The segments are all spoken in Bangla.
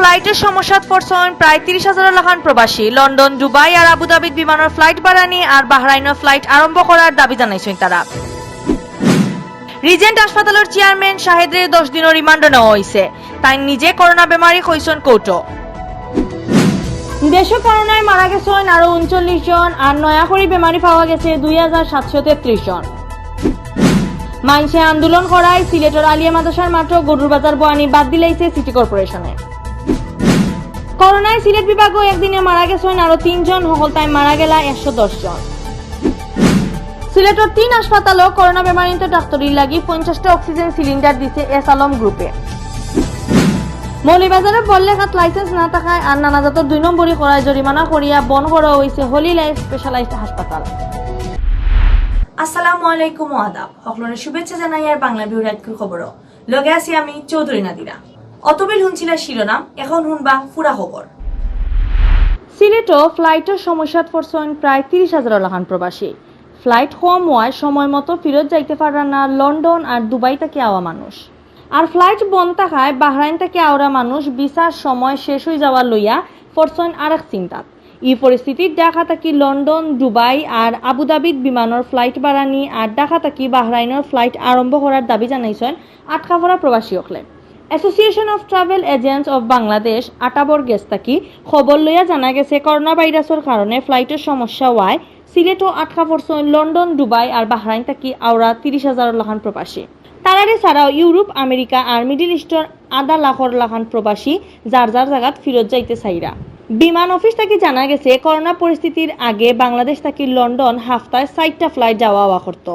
ফ্লাইটের সমস্যাত পড়ছেন প্রায় 30,000 লাখান প্রবাসী। লন্ডন, দুবাই আর আবুধাবিত বিমানের ফ্লাইট বাড়ানি আর বাহরাইনের ফ্লাইট আরম্ভ করার দাবি জানাইছেন তারা। রিজেন্ট হাসপাতালের চেয়ারম্যান শাহেদের 10 দিনের রিমান্ড নেওয়া হয়েছে। তাই নিজে করোনা বেমারি হয়েছেন কোর্টও। দেশে করোনায় মারা গেছেন আরো 39 জন আর নয়া করে বেমারি পাওয়া গেছে 2733 জন। মাইনসে আন্দোলন করায় সিলেটের আলিয়া মাদ্রাসার মাত্র গরুর বাজার বয়ানি বাদ দিলাইছে সিটি কর্পোরেশনে। করোনায় সিলেট বিভাগও একদিনে মারা গেছেন আরো 3 জন, হকলতায় মারা গেলা 110 জন। সিলেটের 3 হাসপাতালও করোনা বেমারিত ডাক্তারির লাগি 50টা অক্সিজেন সিলিন্ডার দিছে এস আলম গ্রুপে। মৌলিবাজারে বললেখাত লাইসেন্স না থাকায় আর নানাজাতর 2 নম্বরই করায় জরিমানা করিয়া বন করা হয়েছে হোলি লাইফ স্পেশালাইজড হাসপাতাল। আসসালামু আলাইকুম আদাব, সকলের শুভেচ্ছা জানাই আর বাংলাভিউ নাইটকুর খবরও লগে আছি আমি চৌধুরী নাদিরা। অতবেল শুনছিলা শিরোনাম, এখন শুনবা পুরা খবর। সিলেটও ফ্লাইটের সমস্যাত পড়ছেন প্রায় 30,000 লাখান প্রবাসী। ফ্লাইট কম হওয়ায় সময় মতো ফেরত যাইতে পারে না লন্ডন আর দুবাই থেকে আওয়া মানুষ। আর ফ্লাইট বন্ধ থাকায় বাহরাইন থেকে আওরা মানুষ ভিসার সময় শেষ হয়ে যাওয়ার লইয়া পড়ছেন আরেক চিন্তাত। এই পরিস্থিতির ঢাকা থাকি লন্ডন, দুবাই আর আবুধাবিত বিমানের ফ্লাইট বাড়ানি আর ঢাকা থাকি বাহরাইনের ফ্লাইট আরম্ভ করার দাবি জানাইছেন আটকা পড়া প্রবাসী হকলে। Association of travel agents of Bangladesh আটাবর গেছ থাকি খবর লইয়া জানা গেছে করোনা ভাইরাসের কারণে ফ্লাইটের সমস্যা হওয়ায় সিলেটও আটকা পড়ছেন লন্ডন, দুবাই আর বাহরাইন থাকি আওরা 30,000 লাখান প্রবাসী। তারারে ছাড়াও ইউরোপ, আমেরিকা আর মিডিল ইস্টের আধা লাখর লাখান প্রবাসী যার যার জায়গাত ফিরত যাইতে চাইরা। বিমান অফিস থেকে জানা গেছে করোনা পরিস্থিতির আগে বাংলাদেশ থেকে লন্ডন হাফতায় 4টা ফ্লাইট যাওয়া আওয়া করত।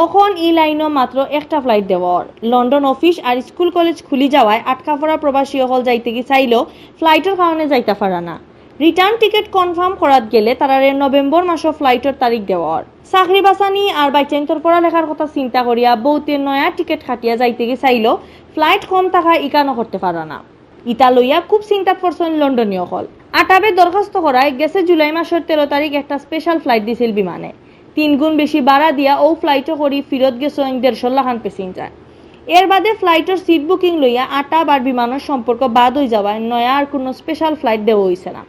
এখন এই লাইনও মাত্র একটা ফ্লাইট দেওয়ার। লন্ডন অফিস আর স্কুল কলেজ খুলি যাওয়ায় আটকা পড়া প্রবাসী হল যাইতে কি চাইলেও ফ্লাইটের কারণে যাইতে পারা না। রিটার্ন টিকিট কনফার্ম করাত গেলে তারারে নভেম্বর মাসের ফ্লাইটের তারিখ দেওয়ার। চাকরি বাঁচানি আর বাইচাইন্তর পড়ালেখার কথা চিন্তা করিয়া বহুতে নয়া টিকিট খাটিয়া যাইতে কি চাইলেও ফ্লাইট কম থাকায় ইকানো করতে পারা না। ইটা লইয়া খুব চিন্তাত পড়ছেন লন্ডনীয় হল। আটাবে দরখাস্ত করায় গেছে জুলাই মাসের 13 তারিখ একটা স্পেশাল ফ্লাইট দিছিল বিমানে। 3 গুণ বেশি ভাড়া দিয়া ও ফ্লাইটও করি ফিরত গেছেন 150 লাখান প্যাসেঞ্জার। এর বাদে ফ্লাইটের সিট বুকিং লইয়া আটাব আর বিমানের সম্পর্ক বাদ হয়ে যাওয়ায় নয়া আর কোনো স্পেশাল ফ্লাইট দেওয়া হয়েছে না।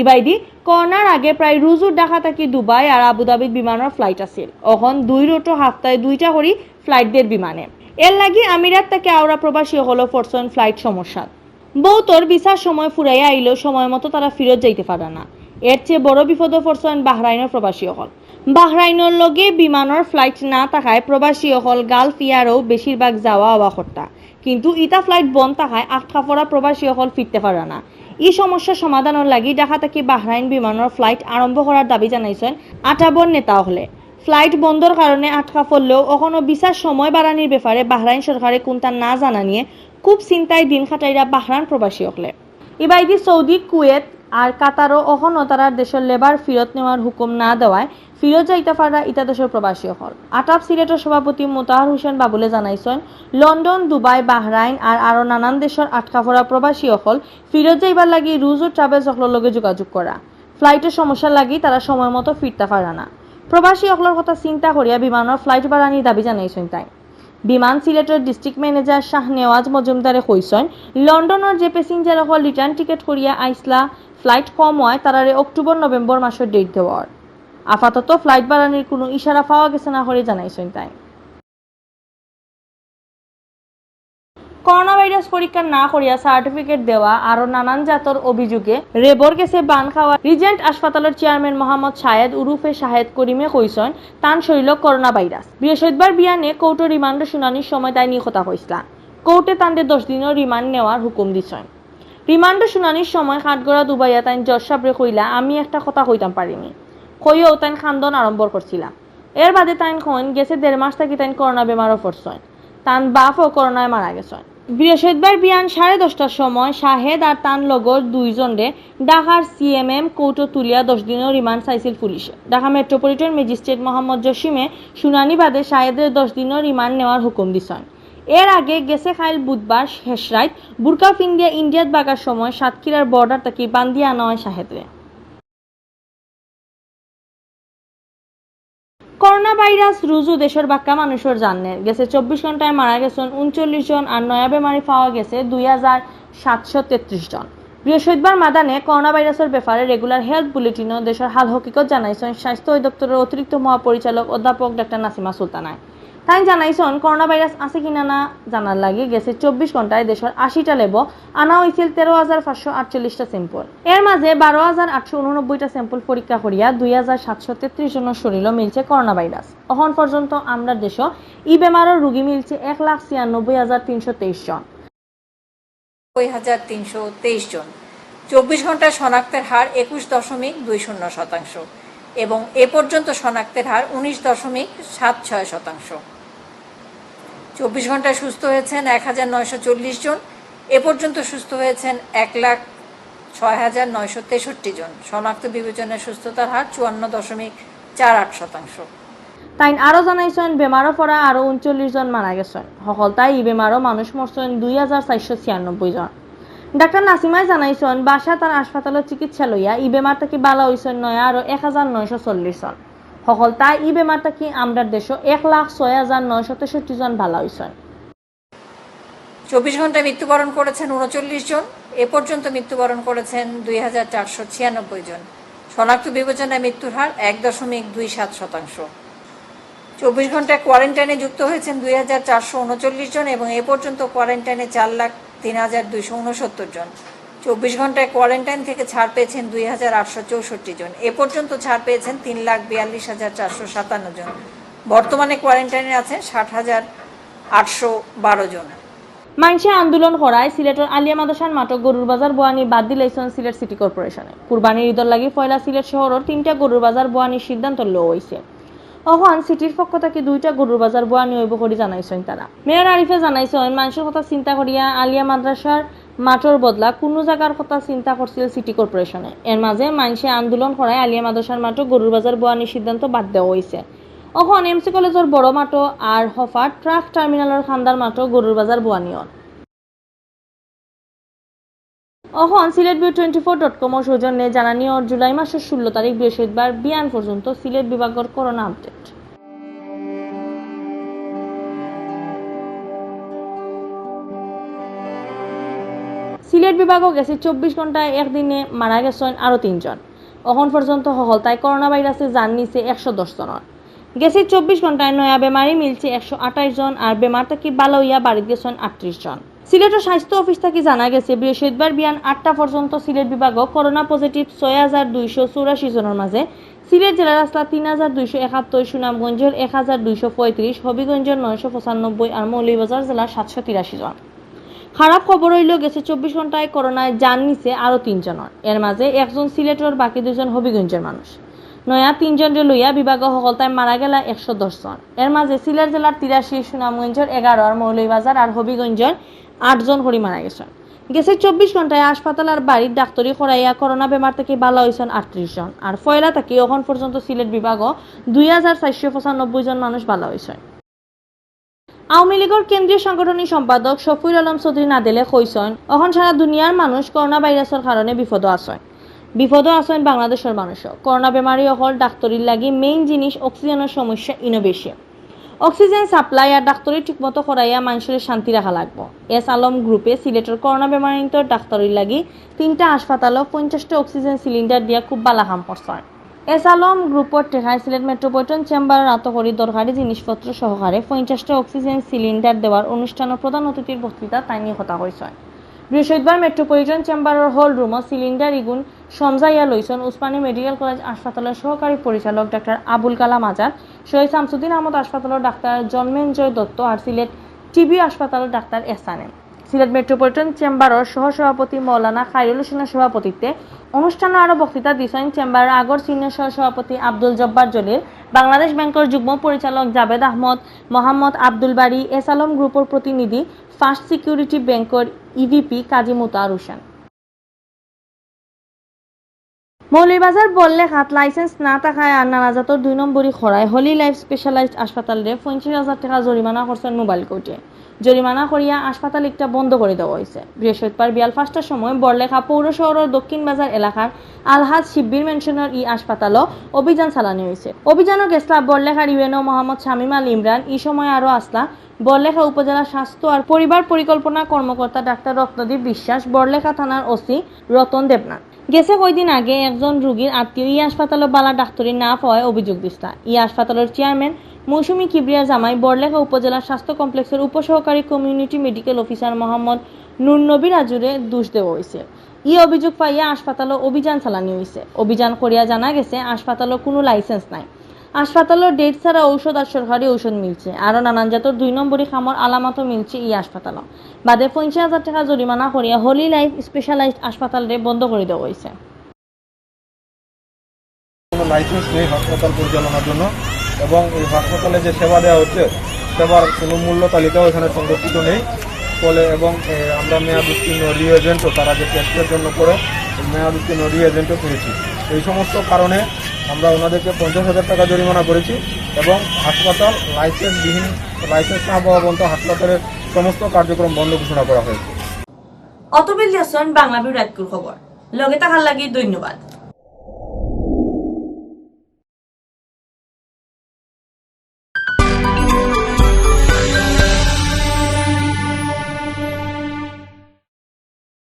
ইবাইদি করোনার আগে প্রায় রুজুর ঢাকা থাকি দুবাই আর আবুধাবিত বিমানের ফ্লাইট আছিল। এখন 2 রুটও হাফতায় 2টা করি ফ্লাইট দের বিমানে। এর লাগি আমিরাত থেকে আওরা প্রবাসী হলো পড়ছেন ফ্লাইট সমস্যা। বহুতর ভিসার সময় ফুরাইয়া আইলেও সময় মতো তারা ফিরত যাইতে পারে না। এর চেয়ে বড় বিপদে পড়ছেন বাহরাইনের প্রবাসী হল। বাহরাইনের লগে বিমানের ফ্লাইট না থাকায় প্রবাসী হল গালফ ইয়ারও বেশিরভাগ যাওয়া আওয়া করতা, কিন্তু ইটা ফ্লাইট বন্ধ থাকায় আটকা পড়া প্রবাসী হল ফিরতে পারে না। এই সমস্যার সমাধানের লাগি ঢাকা থেকে বাহরাইন বিমানের ফ্লাইট আরম্ভ করার দাবি জানাইছেন আটাবর নেতা হলে। ফ্লাইট বন্ধর কারণে আটকা পড়লেও এখনো ভিসার সময় বাড়ানির ব্যাপারে বাহরাইন সরকারে কোনটা না জানা নিয়ে খুব চিন্তায় দিন খাটাইরা বাহরাইন প্রবাসী হলে। ইবাইদি সৌদি, কুয়েত আর কাতারও এখনো তারা দেশের লেবার ফিরত নেওয়ার হুকুম না দেওয়ায় ফিরত যাইতে পারা ইটা দেশের প্রবাসী হল। আটাব সিলেটের সভাপতি মোতাহার হোসেন বাবুলে জানাইছেন লন্ডন, দুবাই, বাহরাইন আর আরো নানান দেশের আটকা পড়া প্রবাসী হল ফিরত যাইবার লাগি রুজ ও ট্রাভেল সকলের লগে যোগাযোগ করা। ফ্লাইটের সমস্যার লাগি তারা সময় মতো ফিরতে পারে না। প্রবাসী হলের কথা চিন্তা করিয়া বিমানের ফ্লাইট বাড়ানির দাবি জানাইছেন তাই। বিমান সিলেটের ডিস্ট্রিক্ট ম্যানেজার শাহনেওয়াজ মজুমদারে কইছেন লন্ডনের যে প্যাসেঞ্জার হল রিটার্ন টিকিট করিয়া আইসলা ফ্লাইট কম হয় তারারে অক্টোবর নভেম্বর মাসের ডেট দেওয়ার। আপাতত ফ্লাইট বাড়ানির কোনো ইশারা পাওয়া গেছে না করে জানাইছেন তাই। করোনা ভাইরাস পরীক্ষা না করিয়া সার্টিফিকেট দেওয়া আরো নানান জাতর অভিযোগে রেবর গেছে বান খাওয়া রিজেন্ট হাসপাতালের চেয়ারম্যান মোহাম্মদ শাহেদ উরুফে শাহেদ করিমে কইছেন তান শরীর করোনা ভাইরাস। বৃহস্পতিবার বিয়ানে কোর্টে রিমান্ড শুনানির সময় তাই নিয়ে কথা কইসলা। কোর্টে তাদের 10 দিনের রিমান্ড নেওয়ার হুকুম দিছেন। রিমান্ড শুনানির সময় কাঠগড়া দুবাইয়া তাই জজ সাবরে কইলা আমি একটা কথা কইতাম পারিনি, কইও তাই খান্দন আরম্ভ করছিলাম। এর বাদে তাই কইন গেছে 1.5 মাস থাকি তাই করোনা বেমারও পড়ছেন। তান বাপও করোনায় মারা গেছেন। বৃহস্পতিবার বিয়ান 10:30টার সময় শাহেদ আর তান লগর 2 জনরে ঢাকার সিএমএম কোর্টে তুলিয়া 10 দিনের রিমান্ড চাইছিল পুলিশে। ঢাকা মেট্রোপলিটন ম্যাজিস্ট্রেট মোহাম্মদ জসিমে শুনানি বাদে শাহেদের 10 দিনের রিমান্ড নেওয়ার হুকুম দিছেন। এর আগে গেছে খাইল বুধবার শেষ রাত বুরকা ফিন্দিয়া ইন্ডিয়াত বাগার সময় সাতক্ষীরার বর্ডার থেকে বান্দিয়া আনা হয় শাহেদরে। করোনা ভাইরাস রুজু দেশের বাক্কা মানুষের জানের গেছে 24 ঘন্টায় মারা গেছেন 39 জন আর নয়া বেমারি পাওয়া গেছে 2733 জন। বৃহস্পতিবার মাদানে করোনা ভাইরাসের ব্যাপারে রেগুলার হেলথ বুলেটিনও দেশের হাল হকিকত জানাইছেন স্বাস্থ্য অধিদপ্তরের অতিরিক্ত মহাপরিচালক অধ্যাপক ডাক্তার নাসিমা সুলতানায়। তাই জানাইছেন করোনা ভাইরাস আছে কিনা না জানার লাগি গেছে 24 ঘন্টায় দেশের 80টা লেব আনা হয়েছিল 13,548টা স্যাম্পল। এর মাঝে 12,889টা স্যাম্পল পরীক্ষা করিয়া 2,733 জনের শরীরও মিলছে করোনা ভাইরাস। এখন পর্যন্ত আমরা দেশ ই বেমারের রোগী মিলছে 1,96,323 জন। 90,323 জন। 24 ঘন্টায় শনাক্তের হার 21.20% এবং এ পর্যন্ত শনাক্তের হার 19.76%। 24 ঘন্টায় সুস্থ হয়েছেন 1,940 জন। এ পর্যন্ত সুস্থ হয়েছেন 1,06,963 জন। শনাক্ত বিবেচনায় সুস্থতার হার 54.48%। তাই আরো জানাইছেন বেমারও পড়া আরো 39 জন মারা গেছেন। সকল তাই ই বেমারও মানুষ মরছেন 2,496 জন। ডাক্তার নাসিমাই জানাইছেন বাসা তার হাসপাতালের চিকিৎসা লইয়া ই বেমার থেকে বালা হয়েছেন নয় আরো 1,940 জন। সকল তাই ই বেমার থেকে আমরা দেশ 1,06,963 জন বালা হয়েছেন। 24 ঘন্টায় মৃত্যুবরণ করেছেন 39 জন। এ পর্যন্ত মৃত্যুবরণ করেছেন 2,496 জন। শনাক্ত বিবেচনায় মৃত্যুর হার 1.27%। 24 ঘন্টায় কোয়ারেন্টাইনে যুক্ত হয়েছেন 2,439 জন এবং এ পর্যন্ত কোয়ারেন্টাইনে 4,03,269 জন। 24 ঘন্টায় কোয়ারেন্টাইন থেকে ছাড় পেয়েছেন 2,864 জন। এ পর্যন্ত ছাড় পেয়েছেন 3,42,457 জন। বর্তমানে কোয়ারেন্টাইনে আছেন 60,812 জন। মানুষে আন্দোলন করায় সিলেটের আলিয়া মাদ্রাসার মাঠক গরুর বাজার বোয়ানি বাদ দিলাইছেন সিলেট সিটি কর্পোরেশনে। কুরবানির ঈদর লাগি পয়লা সিলেট শহরের 3টা গরুর বাজার বোয়ানির সিদ্ধান্ত লওয়া হয়েছে। অহন সিটির পক্ষ থেকে 2টা গরুর বাজার বোয়ানি হইব করে জানাইছেন তারা। মেয়র আরিফে জানাইছেন মানুষের কথা চিন্তা করিয়া আলিয়া মাদ্রাসার মাঠর বদলা কোনো জায়গার কথা চিন্তা করছিল সিটি কর্পোরেশনে। এর মাঝে মানুষে আন্দোলন করায় আলিয়া মাদ্রাসার মাঠক গরুর বাজার বোয়ানির সিদ্ধান্ত বাদ দেওয়া হয়েছে। অহন এমসি কলেজের বড় মাঠো আর হফা ট্রাক টার্মিনালের খান্দার মাঠো গরুর বাজার বোয়ানি হন। অহন সিলেটভিউ24.com সৌজন্যে জানানিও জুলাই মাসের 16 তারিখ বৃহস্পতিবার বিয়ান পর্যন্ত সিলেট বিভাগের করোনা আপডেট। সিলেট বিভাগও গেছে 24 ঘন্টায় একদিনে মারা গেছেন আরো 3 জন। এখন পর্যন্ত সকল তাই করোনা ভাইরাসে জান নিছে 110 জনের। গেছে 24 ঘন্টায় নয়া বেমারি মিলছে 128 জন আর বেমার থেকে ভালো হইয়া বাড়িতে গেছেন 38 জন। সিলেটের স্বাস্থ্য অফিস থেকে জানা গেছে বৃহস্পতিবার বিয়ান 8টা পর্যন্ত সিলেট বিভাগও করোনা পজিটিভ 6,284 জনের মাঝে সিলেট জেলার আসলা 3,271, সুনামগঞ্জের 1,235, হবিগঞ্জের 995 আর মৌলভীবাজার জেলার 783 জন। খারাপ খবর হইল গেছে 24 ঘন্টায় করোনায় জান নিছে আরো 3 জনের। এর মাঝে একজন সিলেটের বাকি 2 জন হবিগঞ্জের মানুষ। নয়া 3 জনের লইয়া বিভাগ সকলতায় মারা গেলা 110 জন। এর মাঝে সিলেট জেলার 83, সুনামগঞ্জের 11 আর মৌলভীবাজার আর হবিগঞ্জের 8 জন করে মারা গেছেন। গেছে 24 ঘন্টায় হাসপাতাল আর বাড়ির ডাক্তারি করাইয়া করোনা বেমার থেকে ভালো হয়েছেন 38 জন আর ফয়লা থেকে এখন পর্যন্ত সিলেট বিভাগও 2,495 জন মানুষ ভালো হয়েছে। আওয়ামী লীগের কেন্দ্রীয় সাংগঠনিক সম্পাদক শফিউল আলম চৌধুরী নাদেলে কইছেন এখন সারা দুনিয়ার মানুষ করোনা ভাইরাসের কারণে বিপদও আছেন বাংলাদেশের মানুষও। করোনা বেমারি হল ডাক্তারির লাগি মেইন জিনিস অক্সিজেনের সমস্যা ইনো বেশি। অক্সিজেন সাপ্লাই আর ডাক্তারি ঠিকমতো করাইয়া মানুষের শান্তি রাখা লাগবো। এস আলম গ্রুপে সিলেটের করোনা বেমারিত ডাক্তারির লাগি 3টা হাসপাতালও 50টা অক্সিজেন সিলিন্ডার দিয়া খুব ভালো কাম করছে। এস আলম গ্রুপের টেকায় সিলেট মেট্রোপলিটন চেম্বারের আতকরি দরকারি জিনিসপত্র সহকারে 50টা অক্সিজেন সিলিন্ডার দেওয়ার অনুষ্ঠানের প্রধান অতিথির বক্তৃতা তাই নিয়ে কথা হয়েছে। বৃহস্পতিবার মেট্রোপলিটন চেম্বারের হল রুমও সিলিন্ডার ইগুন সমজাইয়া লইছেন উসমানী মেডিকেল কলেজ হাসপাতালের সহকারী পরিচালক ডাক্তার আবুল কালাম আজাদ, শহীদ শামসুদ্দিন আহমদ হাসপাতালের ডাক্তার জন্মেঞ্জয় দত্ত আর সিলেট টিবি হাসপাতালের ডাক্তার এহসান। সিলেট মেট্রোপলিটন চেম্বারের সহসভাপতি মৌলানা খায়রুল হোসেনের সভাপতিত্বে অনুষ্ঠানে আরও বক্তৃতা দিয়েছেন চেম্বারের আগর সিনিয়র সহসভাপতি আব্দুল জব্বার জলিল, বাংলাদেশ ব্যাংকের যুগ্ম পরিচালক জাবেদ আহমদ, মোহাম্মদ আব্দুল বাড়ি, এস আলম গ্রুপের প্রতিনিধি, ফার্স্ট সিকিউরিটি ব্যাংকের ইভিপি কাজী মুতার হোসেন। মৌলভীবাজার বললে হাত লাইসেন্স না থাকায় আর নানাজাতর 2 নম্বরই খরায় হলি লাইফ স্পেশালাইজড হাসপাতালে 25,000 টাকা জরিমানা করছেন মোবাইল কোর্টে। জরিমানা করিয়া হাসপাতাল একটা বন্ধ করে দেওয়া হয়েছে। বৃহস্পতিবার বিয়াল 5টার সময় বড়লেখা পৌর শহরের দক্ষিণ বাজার এলাকার আলহাজ শিব্বির মেনশনের ই হাসপাতালও অভিযান চালানো হয়েছে। অভিযানও গেছলা বড়লেখার ইউএনও মোহাম্মদ শামিম আল ইমরান, এই সময় আরও আসলা বড়লেখা উপজেলা স্বাস্থ্য আর পরিবার পরিকল্পনা কর্মকর্তা ডাক্তার রত্নদীপ বিশ্বাস, বড়লেখা থানার ওসি রতন দেবনাথ। গেছে কয়দিন আগে একজন রোগীর আত্মীয় ই হাসপাতালে বালা ডাক্তারি না পাওয়ায় অভিযোগ দিচ্ছা। ই হাসপাতালের চেয়ারম্যান মৌসুমী কিবরিয়ার জামাই বড়লেখা উপজেলা স্বাস্থ্য কমপ্লেক্সের উপসহকারী community medical officer Mohammad Nur Nabi রাজুরে দোষ দেওয়া হয়েছে। ই অভিযোগ পাইয়া হাসপাতালে অভিযান চালানো হয়েছে। অভিযান করিয়া জানা গেছে হাসপাতালের কোনো লাইসেন্স নাই। হাসপাতালের ডেট ছাড়া ঔষধ আর সরকারি ঔষধ মিলছে, আরও নানান জাতের 2 নম্বরী খামর আলামতও মিলছে এই হাসপাতাল। বাদে 50,000 টাকা জরিমানা করিয়া হোলি লাইফ স্পেশালাইজড হাসপাতালে বন্ধ করে দেওয়া হয়েছে। কোনো লাইসেন্স নেই হাসপাতাল পরিচালনার জন্য এবং এই হাসপাতালে যে সেবা দেওয়া হচ্ছে সেবার কোনো মূল্য তালিকাও এখানে সংরক্ষিত নেই। ফলে এবং আমরা মেয়াদ উত্তীর্ণ রিএজেন্টও তারা যে টেস্টের জন্য করে মেয়াদ উত্তীর্ণ রিএজেন্টও পেয়েছি। এই সমস্ত কারণে আমরা ওনাদেরকে 50,000 টাকা জরিমানা করেছি এবং হাসপাতাল লাইসেন্স না পাওয়া পর্যন্ত হাসপাতালের সমস্ত কার্যক্রম বন্ধ ঘোষণা করা হয়েছে। অতবিল হাসান, বাংলাভিউ রাতকুর খবর। লগে থাকার লাগি ধন্যবাদ।